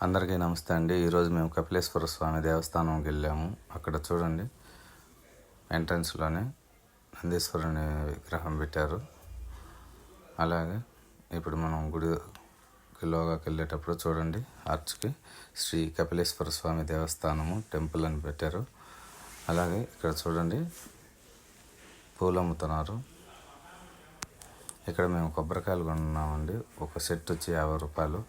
అందరికీ నమస్తే అండి. ఈరోజు మేము కపిలేశ్వర స్వామి దేవస్థానంకి వెళ్ళాము. అక్కడ చూడండి, ఎంట్రన్స్లోనే నందీశ్వరుని విగ్రహం పెట్టారు. అలాగే ఇప్పుడు మనం గుడిలోకి వెళ్ళేటప్పుడు చూడండి, ఆర్చ్కి శ్రీ కపిలేశ్వర స్వామి దేవస్థానము టెంపుల్ అని పెట్టారు. అలాగే ఇక్కడ చూడండి, పూలు అమ్ముతున్నారు. ఇక్కడ మేము కొబ్బరికాయలు కొన్నామండి. ఒక సెట్ వచ్చి 50 రూపాయలు.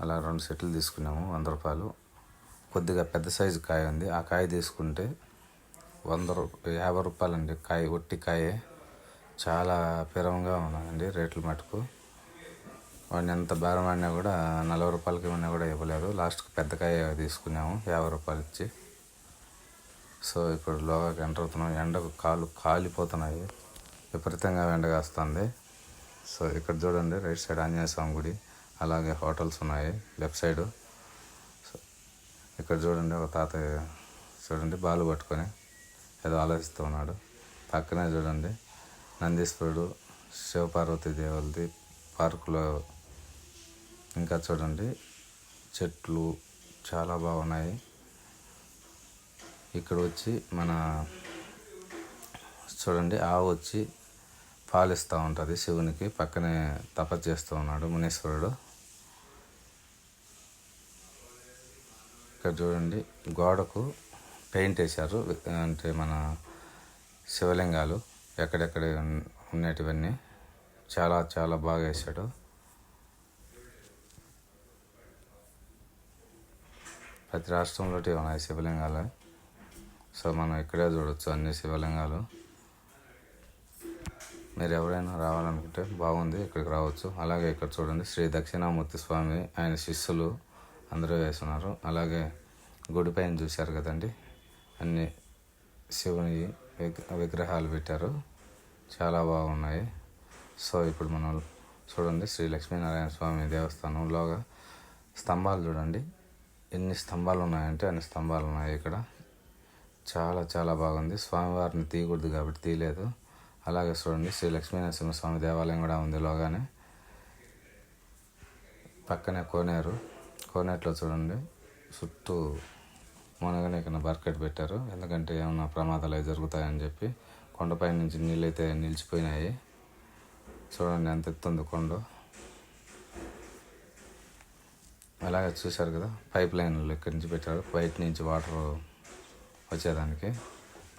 అలా 2 సెట్లు తీసుకున్నాము, 100 రూపాయలు. కొద్దిగా పెద్ద సైజు కాయ ఉంది, ఆ కాయ తీసుకుంటే 50 రూపాయలండి. కాయ ఒట్టి కాయే, చాలా పిరంగా ఉన్నాయండి రేట్లు మటుకు. వాడిని ఎంత బేరం ఆడినా కూడా 40 రూపాయలకి ఇవన్నీ కూడా ఇవ్వలేదు. లాస్ట్కి పెద్ద కాయ తీసుకున్నాము 50 రూపాయలు ఇచ్చి. సో ఇప్పుడు లోగాకి ఎంటర్ అవుతున్నాం. ఎండకు కాళ్ళు కాలిపోతున్నాయి, విపరీతంగా ఎండగాస్తుంది. సో ఇక్కడ చూడండి, రైట్ సైడ్ ఆంజనేయ స్వామి గుడి, అలాగే హోటల్స్ ఉన్నాయి లెఫ్ట్ సైడు. ఇక్కడ చూడండి, ఒక తాతయ్య చూడండి బాలు పట్టుకొని ఏదో ఆలోచిస్తూ ఉన్నాడు. పక్కనే చూడండి నందీశ్వరుడు, శివపార్వతీ దేవులది పార్కులో. ఇంకా చూడండి చెట్లు చాలా బాగున్నాయి. ఇక్కడ వచ్చి మన చూడండి ఆవు వచ్చి పాలిస్తూ ఉంటుంది శివునికి. పక్కనే తపస్సు చేస్తూ ఉన్నాడు మునీశ్వరుడు. ఇక్కడ చూడండి గోడకు పెయింట్ వేశారు, అంటే మన శివలింగాలు ఎక్కడెక్కడ ఉన్నటివన్నీ చాలా చాలా బాగా వేశాడు. ప్రతి రాష్ట్రంలో ఉన్నాయి శివలింగాలు. సో మనం ఇక్కడే చూడవచ్చు అన్ని శివలింగాలు. మీరు ఎవరైనా రావాలనుకుంటే బాగుంది, ఇక్కడికి రావచ్చు. అలాగే ఇక్కడ చూడండి శ్రీ దక్షిణామూర్తి స్వామి, ఆయన శిష్యులు అందరూ వేస్తున్నారు. అలాగే గుడి పైన చూశారు కదండి, అన్ని శివుని విగ్రహాలు పెట్టారు, చాలా బాగున్నాయి. సో ఇప్పుడు మనం చూడండి శ్రీ లక్ష్మీనారాయణ స్వామి దేవస్థానంలోగా స్తంభాలు చూడండి, ఎన్ని స్తంభాలు ఉన్నాయంటే అన్ని స్తంభాలు ఉన్నాయి ఇక్కడ. చాలా చాలా బాగుంది. స్వామివారిని తీయకూడదు కాబట్టి తీయలేదు. అలాగే చూడండి శ్రీ లక్ష్మీనరసింహ స్వామి దేవాలయం కూడా ఉంది లోగానే. పక్కనే కోనేరులో చూడండి చుట్టూ మునగనీకన బర్కెట్ పెట్టారు, ఎందుకంటే ఏమన్నా ప్రమాదాలు అవి జరుగుతాయని చెప్పి. కొండపై నుంచి నీళ్ళు అయితే నిలిచిపోయినాయి. చూడండి ఎంత ఎత్తుంది కొండ. అలాగే చూశారు కదా, పైప్ లైన్లు ఇక్కడి నుంచి పెట్టారు, బయట నుంచి వాటర్ వచ్చేదానికి.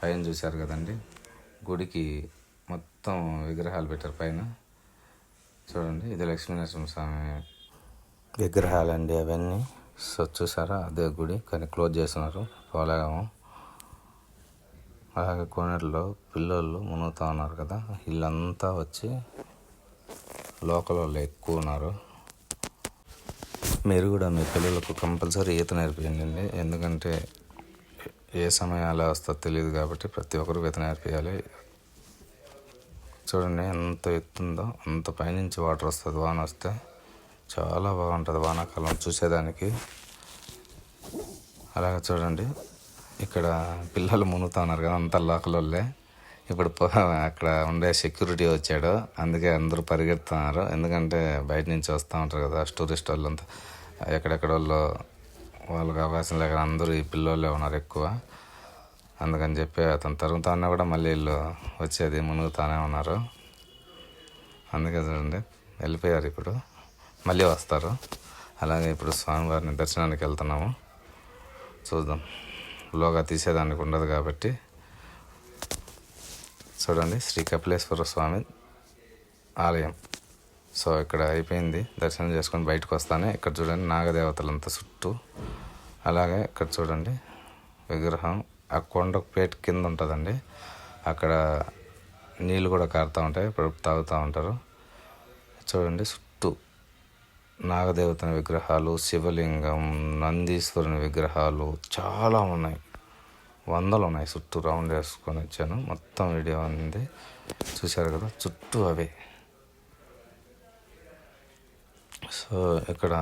పైన చూశారు కదండి, గుడికి మొత్తం విగ్రహాలు పెట్టారు పైన. చూడండి ఇది లక్ష్మీనరసింహ స్వామి విగ్రహాలండి అవన్నీ. సో చూసారా, అదే గుడి కానీ క్లోజ్ చేస్తున్నారు, పోలేము. అలాగే కోనేరులో పిల్లలు మునుగుతూ ఉన్నారు కదా, వీళ్ళంతా వచ్చి లోకల్ వాళ్ళు ఎక్కువ ఉన్నారు. మీరు కూడా మీ పిల్లలకు కంపల్సరీ ఈత నేర్పించండి, ఎందుకంటే ఏ సమయాలు వస్తుందో తెలియదు కాబట్టి ప్రతి ఒక్కరు ఈత నేర్పించాలి. చూడండి ఎంత ఎత్తుందో, అంత పైనుంచి వాటర్ వస్తుంది. వాన వస్తే చాలా బాగుంటుంది వానాకాలం చూసేదానికి. అలాగే చూడండి ఇక్కడ పిల్లలు మునుగుతూ ఉన్నారు కదా, అంత లోకలే. ఇప్పుడు అక్కడ ఉండే సెక్యూరిటీ వచ్చాడు, అందుకే అందరూ పరిగెడుతున్నారు. ఎందుకంటే బయట నుంచి వస్తూ ఉంటారు కదా టూరిస్ట్ వాళ్ళంతా, ఎక్కడెక్కడ వాళ్ళకి అవకాశం లేక అందరూ ఈ పిల్లోళ్ళే ఉన్నారు ఎక్కువ. అందుకని చెప్పి అతను తరుగుతా ఉన్నా కూడా మళ్ళీ వీళ్ళు వచ్చేది మునుగుతానే ఉన్నారు. అందుకే చూడండి వెళ్ళిపోయారు, ఇప్పుడు మళ్ళీ వస్తారు. అలాగే ఇప్పుడు స్వామివారిని దర్శనానికి వెళ్తున్నాము. చూద్దాం, లోగా తీసేదానికి ఉండదు కాబట్టి. చూడండి శ్రీ కపిలేశ్వర స్వామి ఆలయం. సో ఇక్కడ అయిపోయింది, దర్శనం చేసుకొని బయటకు వస్తానే ఇక్కడ చూడండి నాగదేవతలంతా చుట్టూ. అలాగే ఇక్కడ చూడండి విగ్రహం ఆ కొండ పేట కింద ఉంటుందండి, అక్కడ నీళ్ళు కూడా కారుతూ ఉంటాయి, ఇప్పుడు తాగుతూ ఉంటారు. చూడండి చుట్టూ నాగదేవతని విగ్రహాలు, శివలింగం, నందీశ్వరుని విగ్రహాలు చాలా ఉన్నాయి, 100 ఉన్నాయి. చుట్టూ రౌండ్ వేసుకొని వచ్చాను, మొత్తం వీడియో ఉంది చూశారు కదా, చుట్టూ అవే. సో ఇక్కడ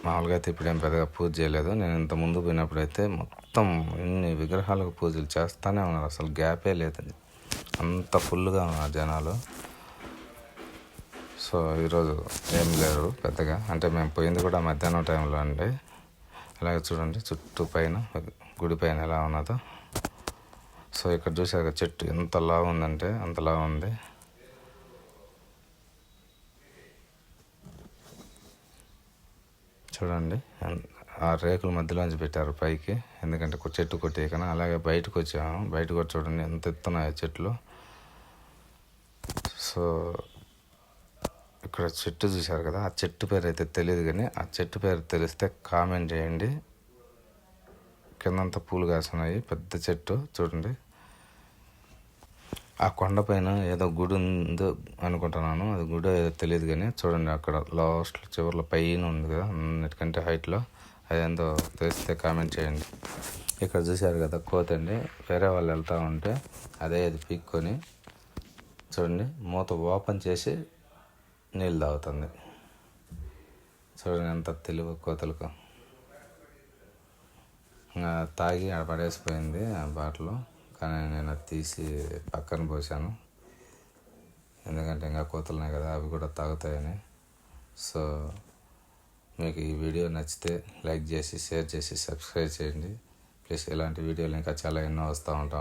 మామూలుగా అయితే ఇప్పుడు ఏం పెద్దగా పూజ చేయలేదు. నేను ఇంత ముందు పోయినప్పుడు అయితే మొత్తం ఇన్ని విగ్రహాలకు పూజలు చేస్తూనే ఉన్నారు, అసలు గ్యాపే లేదండి, అంత ఫుల్గా ఉన్నారు జనాలు. సో ఈరోజు ఏం లేరు పెద్దగా, అంటే మేము పోయింది కూడా మధ్యాహ్నం టైంలో అండి. అలాగే చూడండి చుట్టూ పైన గుడి పైన ఎలా ఉన్నదో. సో ఇక్కడ చూసాక చెట్టు ఎంత లావు ఉందంటే అంత లావు ఉంది. చూడండి ఆ రేకుల మధ్యలోంచి పెట్టారు పైకి, ఎందుకంటే చెట్టు కొట్టేయకనా. అలాగే బయటకు వచ్చాము, బయటకు వచ్చి చూడండి ఎంత ఎత్తున్నాయో చెట్లు. సో ఇక్కడ చెట్టు చూశారు కదా, ఆ చెట్టు పేరు అయితే తెలియదు, కానీ ఆ చెట్టు పేరు తెలిస్తే కామెంట్ చేయండి. కిందంతా పూలు కాస్తున్నాయి, పెద్ద చెట్టు చూడండి. ఆ కొండపైన ఏదో గుడి ఉందో అనుకుంటున్నాను, అది గుడి ఏదో తెలియదు కానీ చూడండి అక్కడ లాస్ట్ చివరిలో పైన ఉంది కదా, అన్నిటికంటే హైట్లో. అదేందో తెలిస్తే కామెంట్ చేయండి. ఇక్కడ చూశారు కదా కోతి అండి, వేరే వాళ్ళు వెళ్తూ ఉంటే అదే అది పీక్కొని చూడండి మూత ఓపెన్ చేసి నీళ్ళు తాగుతుంది. చూడండి ఎంత తెలివి కోతలకు. తాగి ఆడ పడేసిపోయింది ఆ బాటిల్, కానీ నేను అది తీసి పక్కన పోసాను, ఎందుకంటే ఇంకా కోతలున్నాయి కదా అవి కూడా తాగుతాయని. సో మీకు ఈ వీడియో నచ్చితే లైక్ చేసి షేర్ చేసి సబ్స్క్రైబ్ చేయండి ప్లీజ్. ఇలాంటి వీడియోలు ఇంకా చాలా ఎన్నో వస్తూ ఉంటాం.